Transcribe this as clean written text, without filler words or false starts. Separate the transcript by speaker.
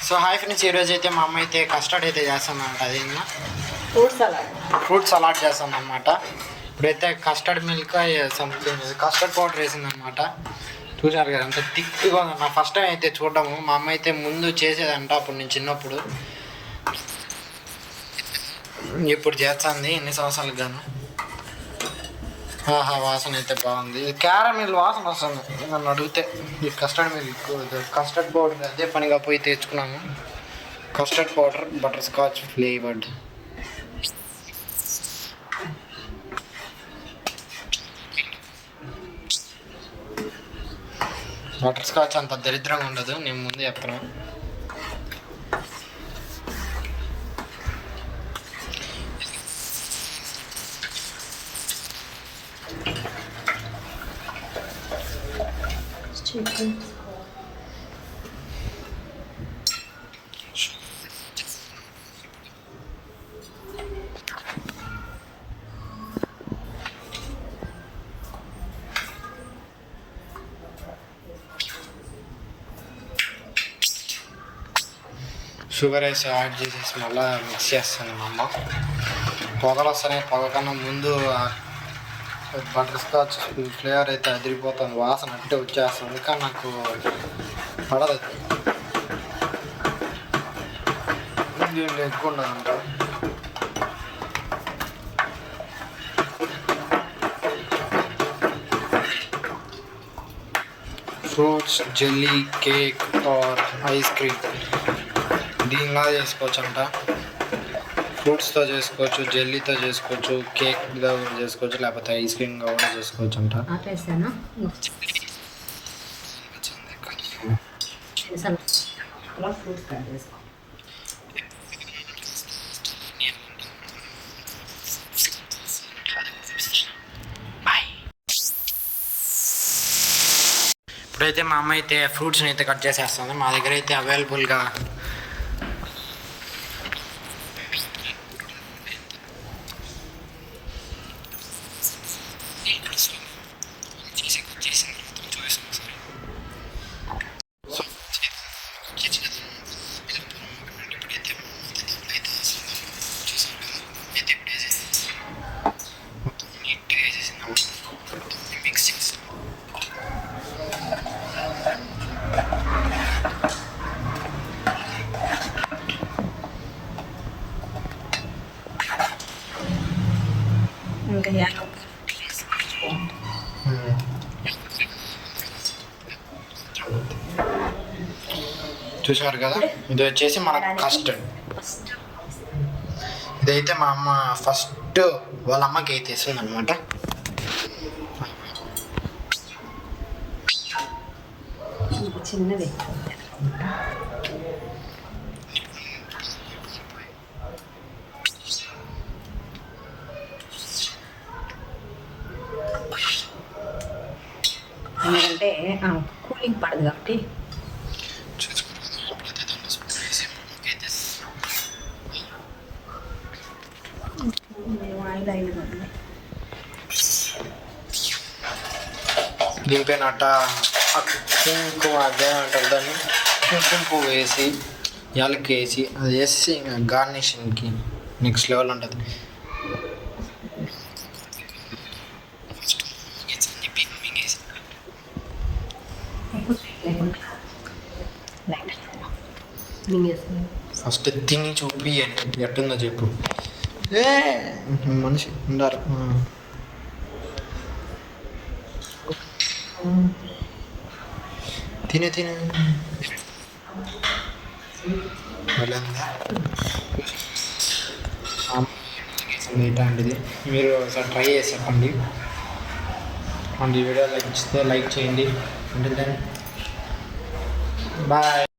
Speaker 1: So hi friends, ఈరోజు అయితే మా అమ్మ అయితే కస్టర్డ్ అయితే చేస్తుందన్నమాట. అది ఫ్రూట్ సలాడ్ చేస్తుంది అనమాట. ఇప్పుడైతే custard milk something custard powder వేసిందనమాట. చూసారు కదా అంత థిక్గా ఉంది. నా ఫస్ట్ టైం అయితే చూడడము. మా అమ్మ అయితే ముందు చేసేదంట అప్పుడు నేను చిన్నప్పుడు. ఇప్పుడు చేస్తుంది ఎన్ని సంవత్సరాలకు గాను. వాసన అయితే బాగుంది. క్యారమిల్ వాసన వస్తుంది నన్ను అడిగితే. ఈ కస్టర్డ్ మిల్క్ కస్టర్డ్ పౌడర్ అదే పనిగా పోయి తెచ్చుకున్నాము. Custard powder butterscotch flavoured. Butterscotch అంత దరిద్రంగా ఉండదు, నేను ముందు చెప్తాను. షుగర్ వేసి యాడ్ చేసేసి మళ్ళీ మిక్స్ చేస్తాను మా అమ్మ. పొగలు వస్తున్నాయి. పొగ కన్నా ముందు బటర్ స్కాచ్ ఫ్లేవర్ అయితే అదిరిపోతుంది. వాసన అంటే వచ్చేస్తుంది, కానీ నాకు పడదు. దీంట్లో ఎక్కువ ఉండదంట. Fruits jelly cake or ice cream దీనిలా చేసుకోవచ్చు అంట. ఫ్రూట్స్తో చేసుకోవచ్చు, జెల్లీతో చేసుకోవచ్చు, కేక్గా కూడా చేసుకోవచ్చు, లేకపోతే ఐస్ క్రీమ్గా కూడా చేసుకోవచ్చు అంట. ఇప్పుడైతే మా అమ్మ అయితే ఫ్రూట్స్ని అయితే కట్ చేసేస్తుంది. మా దగ్గర అయితే అవైలబుల్గా చూసారు కదా. ఇది వచ్చేసి మన కస్టర్డ్. ఇదైతే మా అమ్మ ఫస్ట్ వాళ్ళ అమ్మకి అయితే ఇస్తుంది అనమాట.
Speaker 2: చిన్నది ఎందుకంటే కూలింగ్ పడదు కాబట్టి.
Speaker 1: దీనిపైన అట్ట కుంకుమ అదే అంటారు దాన్ని, కుంకుమ పువ్వు వేసి యాలకి వేసి అది వేసి ఇంకా గార్నిషింగ్కి నెక్స్ట్ లెవెల్ ఉంటుంది. ఫస్ట్ తిని చూపి అని ఎట్టుందో చెప్పు. మనిషి ఉండారు. తినే ఇట్లాంటిది మీరు ఒకసారి ట్రై చేసి చెప్పండి. అండ్ ఈ వీడియో లైక్ చేస్తే లైక్ చేయండి. అంటే బాయ్.